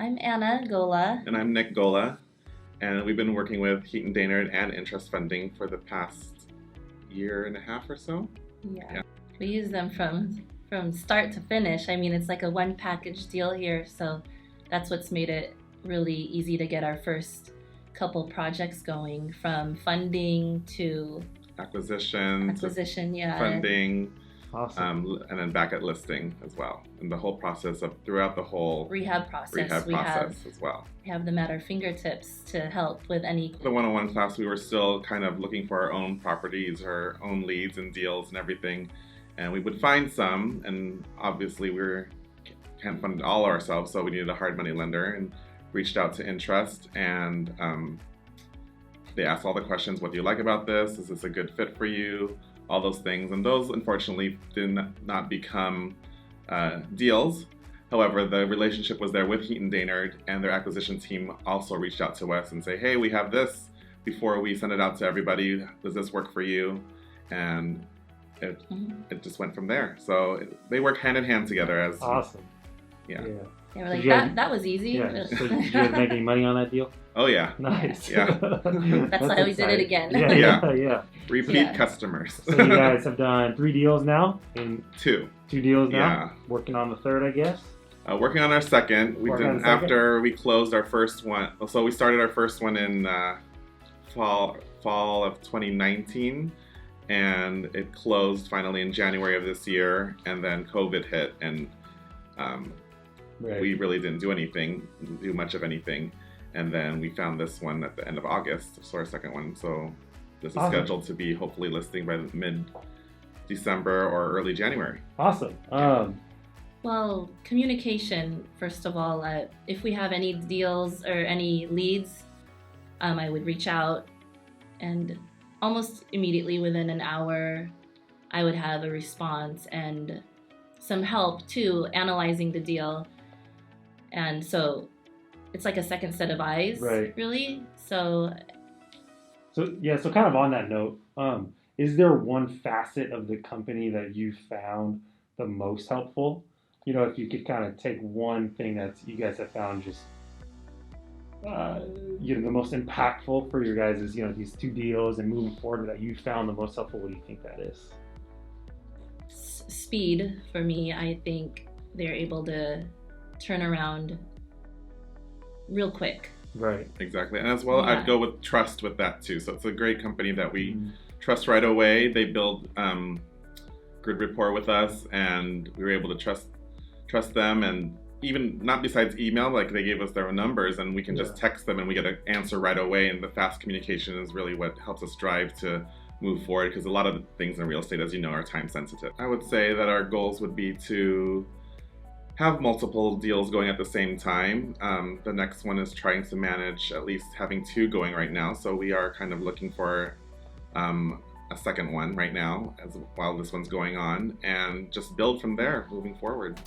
I'm Anna Gola. And I'm Nick Gola. And we've been working with Heaton, Dainard and Intrust funding for the past year and a half or so. Yeah. We use them from start to finish. I mean, it's like a one package deal here, so that's what's made it really easy to get our first couple projects going, from funding to acquisition, yeah, funding, awesome. And then back at listing as well, and the whole process of throughout the whole rehab process as well. We have them at our fingertips to help with any. The one-on-one class, we were still kind of looking for our own properties, our own leads and deals and everything, and we would find some, and obviously can't fund it all ourselves, so we needed a hard money lender, and reached out to Intrust, and they asked all the questions. What do you like about this? Is this a good fit for you? All those things, and those unfortunately did not become deals. However, the relationship was there with Heaton Dainard, and their acquisition team also reached out to us and say, hey, we have this. Before we send it out to everybody, does this work for you? And it just went from there. So they work hand in hand together as awesome. Yeah, we're like, that was easy. Yeah. So did you guys make any money on that deal? Oh yeah. Nice. Yeah. That's why we did it again. Yeah. Repeat customers. So you guys have done 3 deals now? Two deals now? Yeah. Working on the third, I guess? Working on our second. After we closed our first one. So we started our first one in fall of 2019. And it closed finally in January of this year. And then COVID hit, and we really didn't do much of anything. And then we found this one at the end of August, so our second one. So this is scheduled to be hopefully listing by mid-December or early January. Awesome. Well, communication, first of all. If we have any deals or any leads, I would reach out, and almost immediately within an hour, I would have a response and some help too, analyzing the deal. And so it's like a second set of eyes, really. So kind of on that note, is there one facet of the company that you found the most helpful? You know, if you could kind of take one thing that you guys have found just the most impactful for your guys is, these 2 deals and moving forward that you found the most helpful. What do you think that is? Speed for me. I think they're able to turn around real quick. Right. Exactly. And as well, I'd go with trust with that too. So it's a great company that we trust right away. They build good rapport with us, and we were able to trust them. And even not besides email, like they gave us their own numbers, and we can just text them and we get an answer right away. And the fast communication is really what helps us drive to move forward, because a lot of the things in real estate, as you know, are time sensitive. I would say that our goals would be to have multiple deals going at the same time. The next one is trying to manage at least having 2 going right now. So we are kind of looking for a second one right now while this one's going on, and just build from there moving forward.